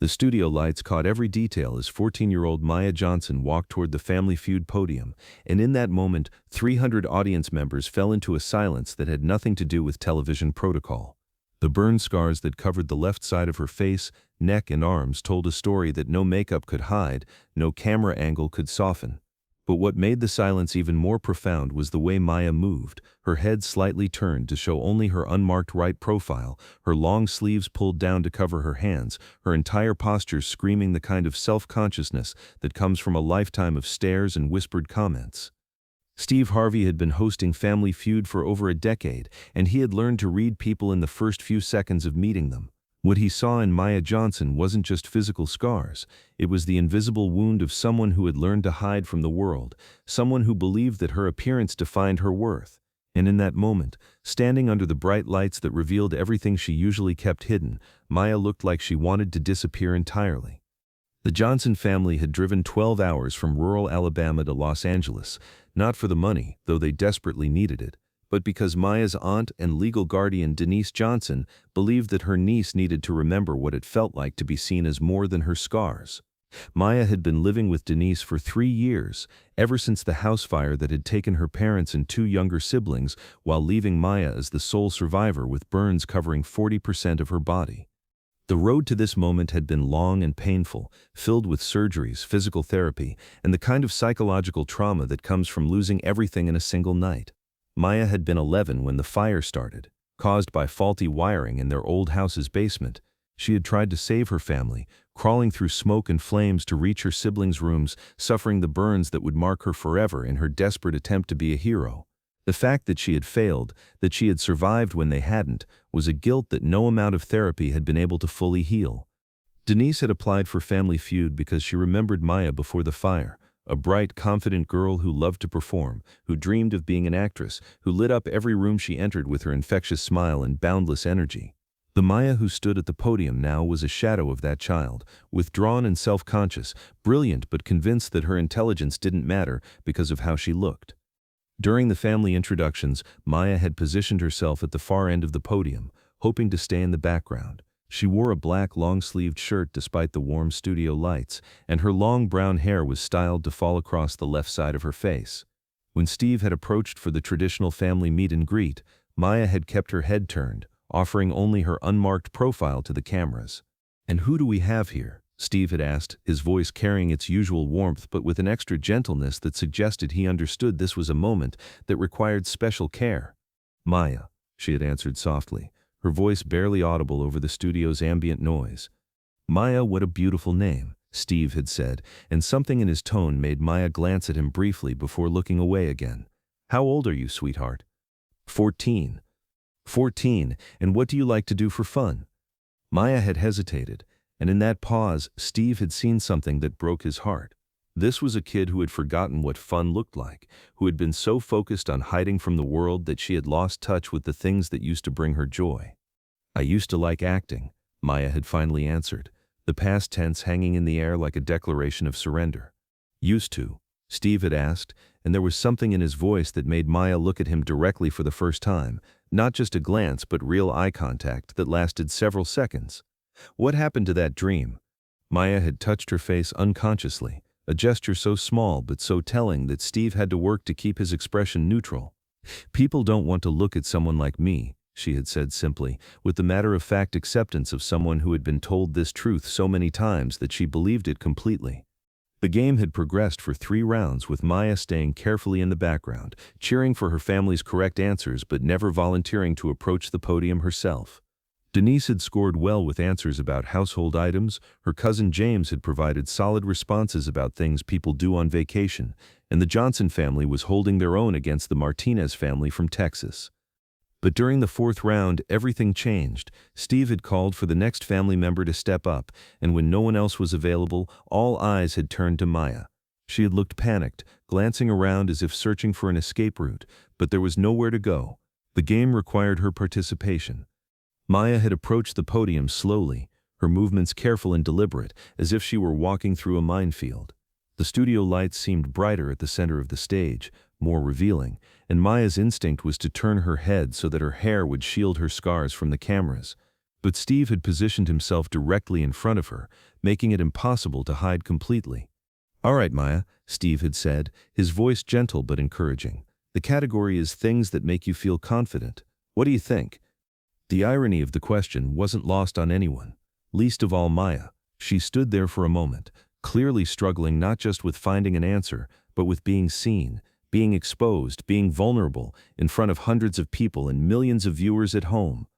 The studio lights caught every detail as 14-year-old Maya Johnson walked toward the Family Feud podium, and in that moment, 300 audience members fell into a silence that had nothing to do with television protocol. The burn scars that covered the left side of her face, neck, and arms told a story that no makeup could hide, no camera angle could soften. But what made the silence even more profound was the way Maya moved, her head slightly turned to show only her unmarked right profile, her long sleeves pulled down to cover her hands, her entire posture screaming the kind of self-consciousness that comes from a lifetime of stares and whispered comments. Steve Harvey had been hosting Family Feud for over a decade, and he had learned to read people in the first few seconds of meeting them. What he saw in Maya Johnson wasn't just physical scars, it was the invisible wound of someone who had learned to hide from the world, someone who believed that her appearance defined her worth. And in that moment, standing under the bright lights that revealed everything she usually kept hidden, Maya looked like she wanted to disappear entirely. The Johnson family had driven 12 hours from rural Alabama to Los Angeles, not for the money, though they desperately needed it, but because Maya's aunt and legal guardian Denise Johnson believed that her niece needed to remember what it felt like to be seen as more than her scars. Maya had been living with Denise for 3 years, ever since the house fire that had taken her parents and 2 younger siblings, while leaving Maya as the sole survivor with burns covering 40% of her body. The road to this moment had been long and painful, filled with surgeries, physical therapy, and the kind of psychological trauma that comes from losing everything in a single night. Maya had been 11 when the fire started, caused by faulty wiring in their old house's basement. She had tried to save her family, crawling through smoke and flames to reach her siblings' rooms, suffering the burns that would mark her forever in her desperate attempt to be a hero. The fact that she had failed, that she had survived when they hadn't, was a guilt that no amount of therapy had been able to fully heal. Denise had applied for Family Feud because she remembered Maya before the fire. A bright, confident girl who loved to perform, who dreamed of being an actress, who lit up every room she entered with her infectious smile and boundless energy. The Maya who stood at the podium now was a shadow of that child, withdrawn and self-conscious, brilliant but convinced that her intelligence didn't matter because of how she looked. During the family introductions, Maya had positioned herself at the far end of the podium, hoping to stay in the background. She wore a black long-sleeved shirt despite the warm studio lights, and her long brown hair was styled to fall across the left side of her face. When Steve had approached for the traditional family meet and greet, Maya had kept her head turned, offering only her unmarked profile to the cameras. "And who do we have here?" Steve had asked, his voice carrying its usual warmth but with an extra gentleness that suggested he understood this was a moment that required special care. "Maya," she had answered softly, her voice barely audible over the studio's ambient noise. "Maya, what a beautiful name," Steve had said, and something in his tone made Maya glance at him briefly before looking away again. "How old are you, sweetheart?" 14. 14, and what do you like to do for fun?" Maya had hesitated, and in that pause, Steve had seen something that broke his heart. This was a kid who had forgotten what fun looked like, who had been so focused on hiding from the world that she had lost touch with the things that used to bring her joy. "I used to like acting," Maya had finally answered, the past tense hanging in the air like a declaration of surrender. "Used to?" Steve had asked, and there was something in his voice that made Maya look at him directly for the first time, not just a glance but real eye contact that lasted several seconds. What happened to that dream? Maya had touched her face unconsciously, a gesture so small but so telling that Steve had to work to keep his expression neutral. "People don't want to look at someone like me," she had said simply, with the matter-of-fact acceptance of someone who had been told this truth so many times that she believed it completely. The game had progressed for 3 rounds, with Maya staying carefully in the background, cheering for her family's correct answers but never volunteering to approach the podium herself. Denise had scored well with answers about household items, her cousin James had provided solid responses about things people do on vacation, and the Johnson family was holding their own against the Martinez family from Texas. But during the 4th round, everything changed. Steve had called for the next family member to step up, and when no one else was available, all eyes had turned to Maya. She had looked panicked, glancing around as if searching for an escape route, but there was nowhere to go. The game required her participation. Maya had approached the podium slowly, her movements careful and deliberate, as if she were walking through a minefield. The studio lights seemed brighter at the center of the stage, more revealing, and Maya's instinct was to turn her head so that her hair would shield her scars from the cameras. But Steve had positioned himself directly in front of her, making it impossible to hide completely. "All right, Maya," Steve had said, his voice gentle but encouraging. "The category is things that make you feel confident. What do you think?" The irony of the question wasn't lost on anyone, least of all Maya. She stood there for a moment, clearly struggling not just with finding an answer, but with being seen, being exposed, being vulnerable, in front of hundreds of people and millions of viewers at home.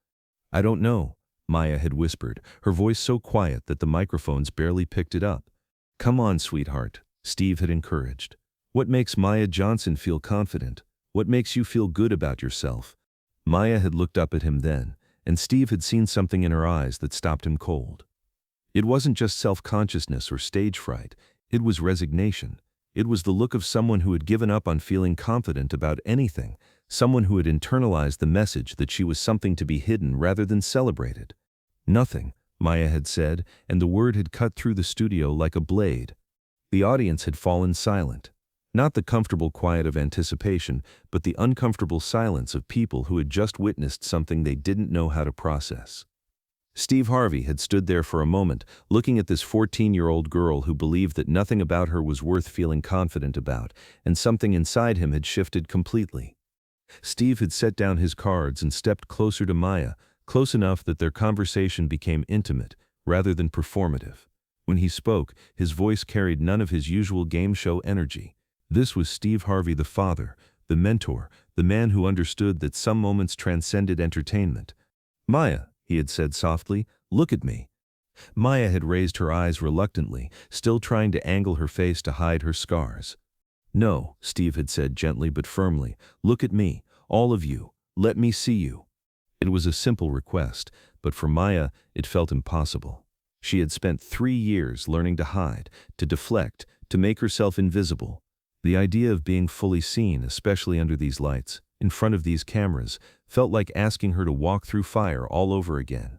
"I don't know," Maya had whispered, her voice so quiet that the microphones barely picked it up. "Come on, sweetheart," Steve had encouraged. "What makes Maya Johnson feel confident? What makes you feel good about yourself?" Maya had looked up at him then, and Steve had seen something in her eyes that stopped him cold. It wasn't just self-consciousness or stage fright, it was resignation. It was the look of someone who had given up on feeling confident about anything, someone who had internalized the message that she was something to be hidden rather than celebrated. "Nothing," Maya had said, and the word had cut through the studio like a blade. The audience had fallen silent. Not the comfortable quiet of anticipation, but the uncomfortable silence of people who had just witnessed something they didn't know how to process. Steve Harvey had stood there for a moment, looking at this 14-year-old girl who believed that nothing about her was worth feeling confident about, and something inside him had shifted completely. Steve had set down his cards and stepped closer to Maya, close enough that their conversation became intimate, rather than performative. When he spoke, his voice carried none of his usual game show energy. This was Steve Harvey, the father, the mentor, the man who understood that some moments transcended entertainment. "Maya," he had said softly, "look at me." Maya had raised her eyes reluctantly, still trying to angle her face to hide her scars. "No," Steve had said gently but firmly, "look at me, all of you, let me see you." It was a simple request, but for Maya, it felt impossible. She had spent 3 years learning to hide, to deflect, to make herself invisible. The idea of being fully seen, especially under these lights, in front of these cameras, felt like asking her to walk through fire all over again.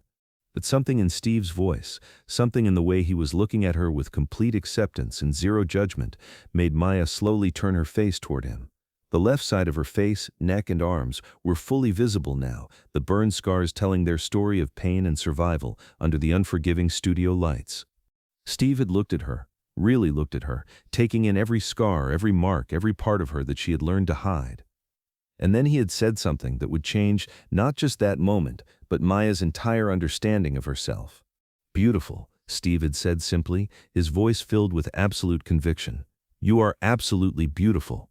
But something in Steve's voice, something in the way he was looking at her with complete acceptance and zero judgment, made Maya slowly turn her face toward him. The left side of her face, neck, and arms were fully visible now, the burn scars telling their story of pain and survival under the unforgiving studio lights. Steve had looked at her, really looked at her, taking in every scar, every mark, every part of her that she had learned to hide. And then he had said something that would change not just that moment, but Maya's entire understanding of herself. "Beautiful," Steve had said simply, his voice filled with absolute conviction. "You are absolutely beautiful."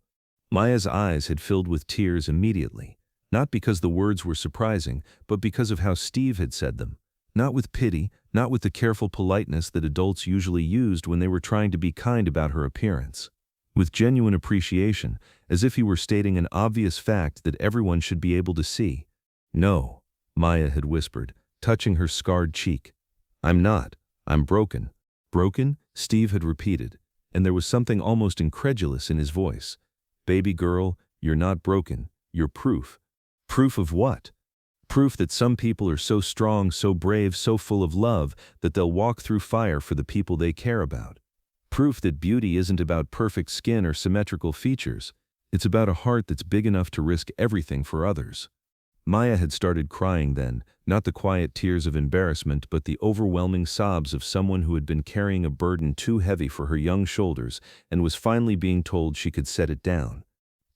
Maya's eyes had filled with tears immediately, not because the words were surprising, but because of how Steve had said them. Not with pity, not with the careful politeness that adults usually used when they were trying to be kind about her appearance. With genuine appreciation, as if he were stating an obvious fact that everyone should be able to see. "No," Maya had whispered, touching her scarred cheek. "I'm not. I'm broken." "Broken?" Steve had repeated, and there was something almost incredulous in his voice. "Baby girl, you're not broken. You're proof." "Proof of what?" "Proof that some people are so strong, so brave, so full of love, that they'll walk through fire for the people they care about. Proof that beauty isn't about perfect skin or symmetrical features. It's about a heart that's big enough to risk everything for others." Maya had started crying then, not the quiet tears of embarrassment, but the overwhelming sobs of someone who had been carrying a burden too heavy for her young shoulders and was finally being told she could set it down.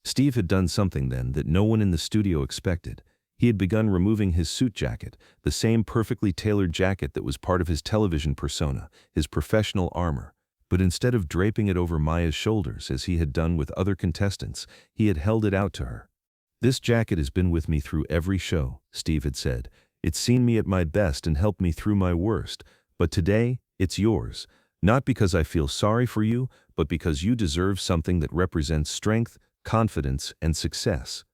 Steve had done something then that no one in the studio expected. He had begun removing his suit jacket, the same perfectly tailored jacket that was part of his television persona, his professional armor. But instead of draping it over Maya's shoulders, as he had done with other contestants, he had held it out to her. "This jacket has been with me through every show," Steve had said. "It's seen me at my best and helped me through my worst. But today, it's yours. Not because I feel sorry for you, but because you deserve something that represents strength, confidence, and success."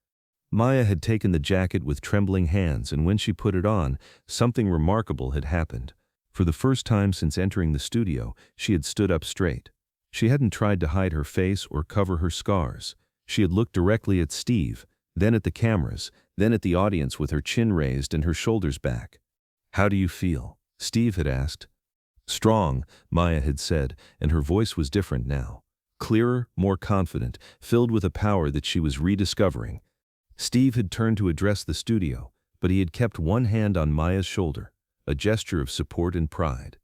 Maya had taken the jacket with trembling hands, and when she put it on, something remarkable had happened. For the first time since entering the studio, she had stood up straight. She hadn't tried to hide her face or cover her scars. She had looked directly at Steve, then at the cameras, then at the audience with her chin raised and her shoulders back. "How do you feel?" Steve had asked. "Strong," Maya had said, and her voice was different now. Clearer, more confident, filled with a power that she was rediscovering. Steve had turned to address the studio, but he had kept one hand on Maya's shoulder. a gesture of support and pride.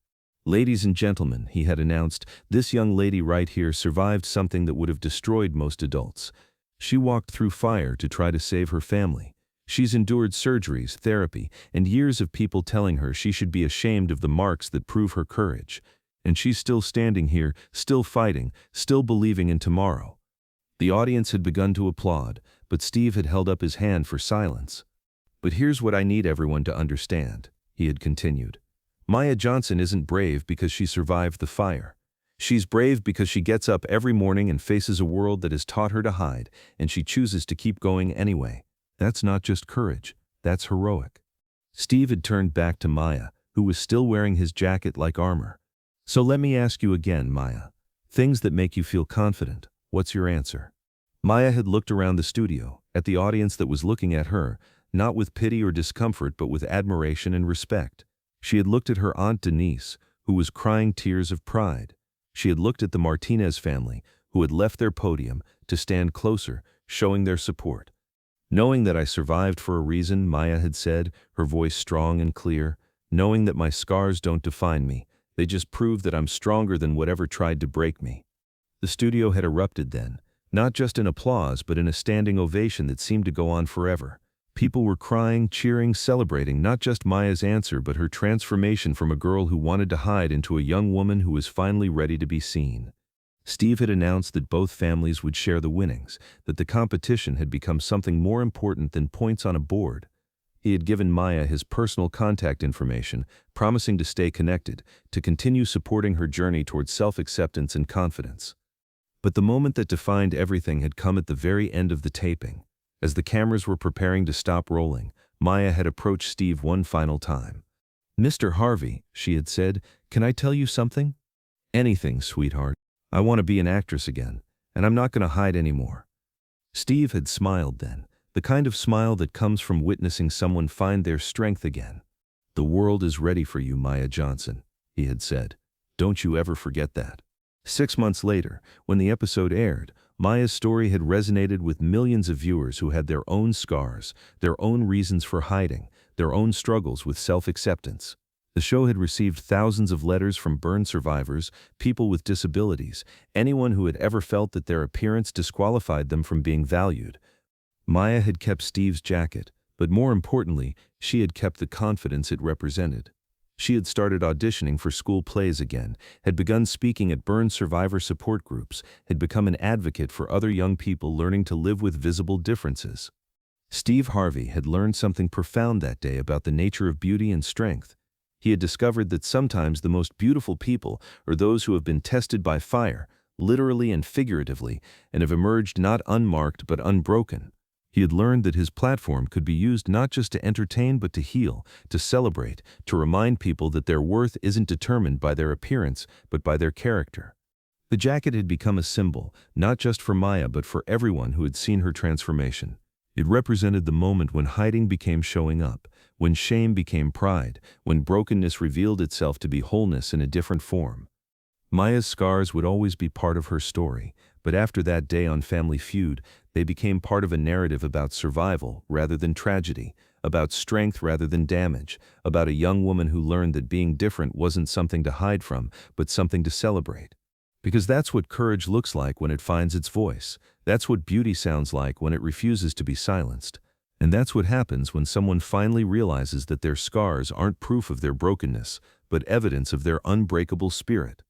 "Ladies and gentlemen," he had announced, "this young lady right here survived something that would have destroyed most adults. She walked through fire to try to save her family. She's endured surgeries, therapy, and years of people telling her she should be ashamed of the marks that prove her courage. And she's still standing here, still fighting, still believing in tomorrow." The audience had begun to applaud, but Steve had held up his hand for silence. "But here's what I need everyone to understand," he had continued. "Maya Johnson isn't brave because she survived the fire. She's brave because she gets up every morning and faces a world that has taught her to hide, and she chooses to keep going anyway. That's not just courage, that's heroic." Steve had turned back to Maya, who was still wearing his jacket like armor. "So let me ask you again, Maya. Things that make you feel confident, what's your answer?" Maya had looked around the studio, at the audience that was looking at her, not with pity or discomfort but with admiration and respect. She had looked at her Aunt Denise, who was crying tears of pride. She had looked at the Martinez family, who had left their podium to stand closer, showing their support. "Knowing that I survived for a reason," Maya had said, her voice strong and clear. "Knowing that my scars don't define me, they just prove that I'm stronger than whatever tried to break me." The studio had erupted then, not just in applause but in a standing ovation that seemed to go on forever. People were crying, cheering, celebrating not just Maya's answer but her transformation from a girl who wanted to hide into a young woman who was finally ready to be seen. Steve had announced that both families would share the winnings, that the competition had become something more important than points on a board. He had given Maya his personal contact information, promising to stay connected, to continue supporting her journey towards self-acceptance and confidence. But the moment that defined everything had come at the very end of the taping. As the cameras were preparing to stop rolling, Maya had approached Steve one final time. "Mr. Harvey," she had said, "can I tell you something?" "Anything, sweetheart. I want to be an actress again, and I'm not going to hide anymore." Steve had smiled then, the kind of smile that comes from witnessing someone find their strength again. "The world is ready for you, Maya Johnson," he had said. "Don't you ever forget that." 6 months later, when the episode aired, Maya's story had resonated with millions of viewers who had their own scars, their own reasons for hiding, their own struggles with self-acceptance. The show had received thousands of letters from burn survivors, people with disabilities, anyone who had ever felt that their appearance disqualified them from being valued. Maya had kept Steve's jacket, but more importantly, she had kept the confidence it represented. She had started auditioning for school plays again, had begun speaking at burn survivor support groups, had become an advocate for other young people learning to live with visible differences. Steve Harvey had learned something profound that day about the nature of beauty and strength. He had discovered that sometimes the most beautiful people are those who have been tested by fire, literally and figuratively, and have emerged not unmarked but unbroken. He had learned that his platform could be used not just to entertain but to heal, to celebrate, to remind people that their worth isn't determined by their appearance but by their character. The jacket had become a symbol, not just for Maya but for everyone who had seen her transformation. It represented the moment when hiding became showing up, when shame became pride, when brokenness revealed itself to be wholeness in a different form. Maya's scars would always be part of her story, but after that day on Family Feud, they became part of a narrative about survival rather than tragedy, about strength rather than damage, about a young woman who learned that being different wasn't something to hide from, but something to celebrate. Because that's what courage looks like when it finds its voice. That's what beauty sounds like when it refuses to be silenced. And that's what happens when someone finally realizes that their scars aren't proof of their brokenness, but evidence of their unbreakable spirit.